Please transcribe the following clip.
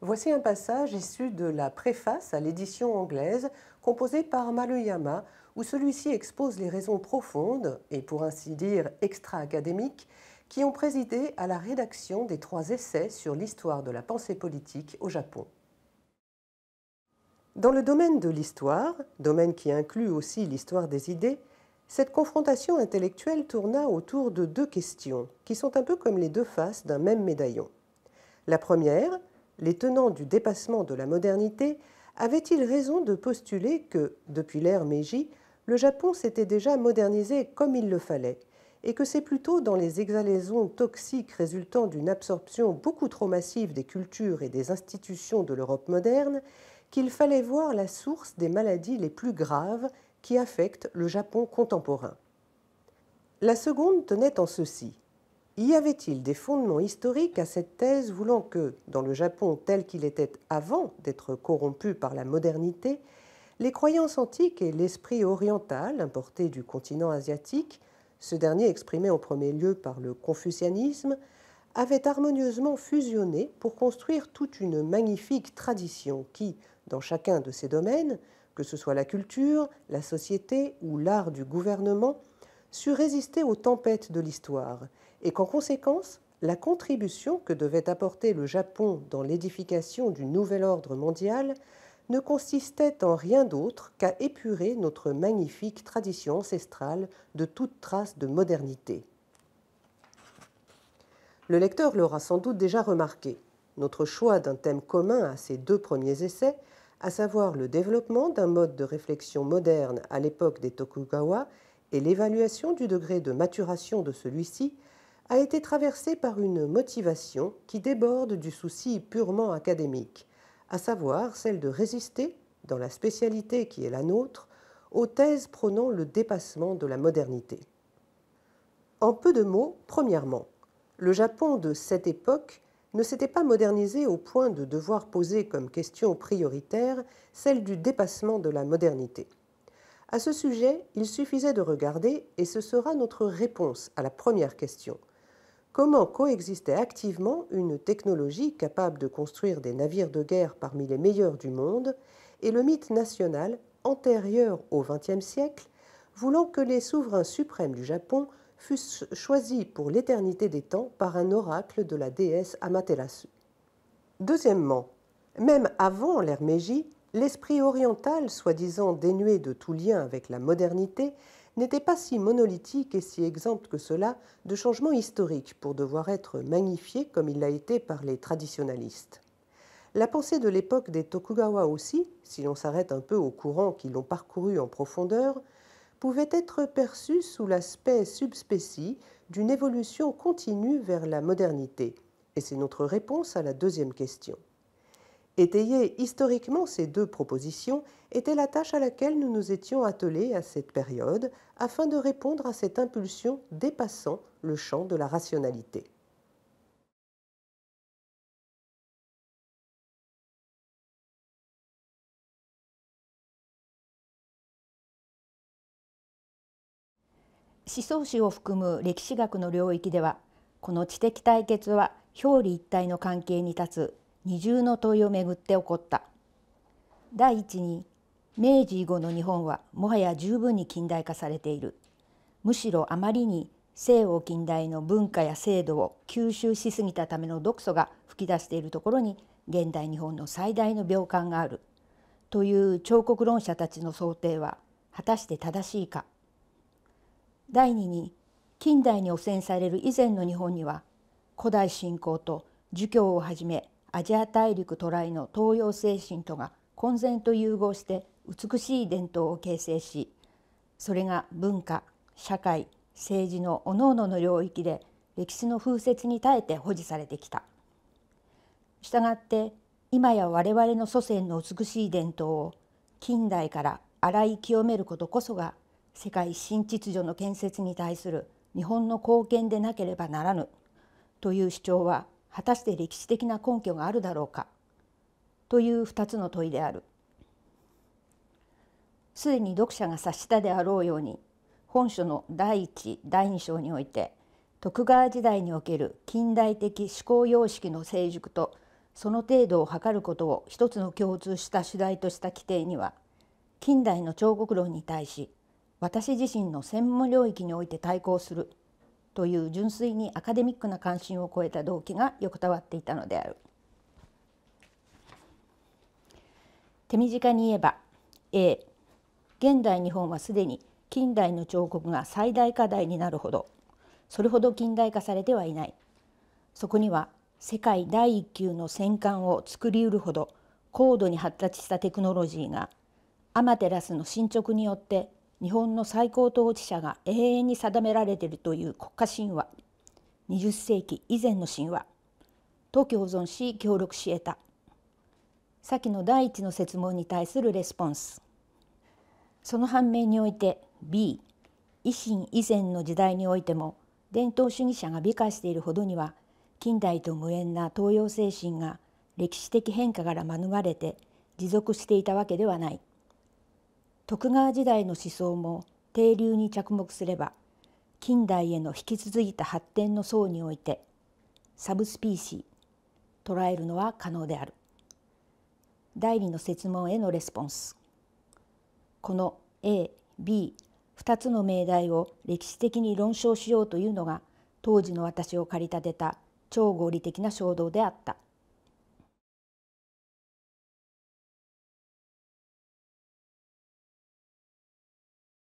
Voici un passage issu de la préface à l'édition anglaise composée par Maruyama, où celui-ci expose les raisons profondes, et pour ainsi dire extra-académiques, qui ont présidé à la rédaction des 3 essais sur l'histoire de la pensée politique au Japon. Dans le domaine de l'histoire, domaine qui inclut aussi l'histoire des idées, cette confrontation intellectuelle tourna autour de 2 questions, qui sont un peu comme les 2 faces d'un même médaillon. La première, les tenants du dépassement de la modernité avaient-ils raison de postuler que, depuis l'ère Meiji, le Japon s'était déjà modernisé comme il le fallait, et que c'est plutôt dans les exhalaisons toxiques résultant d'une absorption beaucoup trop massive des cultures et des institutions de l'Europe moderne qu'il fallait voir la source des maladies les plus graves qui affectent le Japon contemporain. La seconde tenait en ceci. Y avait-il des fondements historiques à cette thèse voulant que, dans le Japon tel qu'il était avant d'être corrompu par la modernité, les croyances antiques et l'esprit oriental importé du continent asiatique, ce dernier exprimé en premier lieu par le confucianisme, avaient harmonieusement fusionné pour construire toute une magnifique tradition qui, dans chacun de ces domaines, que ce soit la culture, la société ou l'art du gouvernement, sut résister aux tempêtes de l'histoire, et qu'en conséquence, la contribution que devait apporter le Japon dans l'édification du nouvel ordre mondial ne consistait en rien d'autre qu'à épurer notre magnifique tradition ancestrale de toute trace de modernité. Le lecteur l'aura sans doute déjà remarqué. Notre choix d'un thème commun à ces 2 premiers essais, à savoir le développement d'un mode de réflexion moderne à l'époque des Tokugawa et l'évaluation du degré de maturation de celui-ci, a été traversé par une motivation qui déborde du souci purement académique, à savoir celle de résister, dans la spécialité qui est la nôtre, aux thèses prônant le dépassement de la modernité. En peu de mots, premièrement, le Japon de cette époque ne s'était pas modernisé au point de devoir poser comme question prioritaire celle du dépassement de la modernité. À ce sujet, il suffisait de regarder, et ce sera notre réponse à la première question. Comment coexistait activement une technologie capable de construire des navires de guerre parmi les meilleurs du monde et le mythe national antérieur au XXe siècle, voulant que les souverains suprêmes du Japon fussent choisis pour l'éternité des temps par un oracle de la déesse Amaterasu. Deuxièmement, même avant l'ère Meiji, l'esprit oriental, soi-disant dénué de tout lien avec la modernité, n'était pas si monolithique et si exempt que cela de changements historiques pour devoir être magnifié comme il l'a été par les traditionalistes. La pensée de l'époque des Tokugawa aussi, si l'on s'arrête un peu aux courants qui l'ont parcouru en profondeur, pouvait être perçue sous l'aspect subspécie d'une évolution continue vers la modernité. Et c'est notre réponse à la deuxième question. Étayer historiquement ces 2 propositions était la tâche à laquelle nous nous étions attelés à cette période afin de répondre à cette impulsion dépassant le champ de la rationalité.思想史を含む歴史学の領域では、この知的対決は表裏一体の関係に立つ二重の問いをめぐって起こった。第一に、明治以後の日本はもはや十分に近代化されている。むしろあまりに西欧近代の文化や制度を吸収しすぎたための毒素が噴き出しているところに現代日本の最大の病感があるという彫刻論者たちの想定は果たして正しいか。第二に、近代に汚染される以前の日本には古代信仰と儒教をはじめアジア大陸渡来の東洋精神とが混然と融合して美しい伝統を形成し、それが文化、社会、政治の各々の領域で歴史の風雪に耐えて保持されてきた。したがって今や我々の祖先の美しい伝統を近代から洗い清めることこそが世界新秩序の建設に対する日本の貢献でなければならぬという主張は果たして歴史的な根拠があるだろうかという2つの問いである。すでに読者が察したであろうように、本書の第1、第2章において徳川時代における近代的思考様式の成熟とその程度を測ることを一つの共通した主題とした規定には、近代の彫刻論に対し私自身の専門領域において対抗するという純粋にアカデミックな関心を超えた動機が横たわっていたのである。手短に言えば A、現代日本はすでに近代の彫刻が最大課題になるほど、それほど近代化されてはいない。そこには世界第一級の戦艦を作りうるほど高度に発達したテクノロジーがアマテラスの進捗によって日本の最高統治者が永遠に定められているという国家神話、20世紀以前の神話と共存し協力し得た。先の第一の設問に対するレスポンス。その反面において B、維新以前の時代においても伝統主義者が美化しているほどには近代と無縁な東洋精神が歴史的変化から免れて持続していたわけではない。徳川時代の思想も底流に着目すれば近代への引き続いた発展の層においてサブスピーシー捉えるのは可能である。第二の設問へのレスポンス。この A、B、2つの命題を歴史的に論証しようというのが当時の私を駆り立てた超合理的な衝動であった。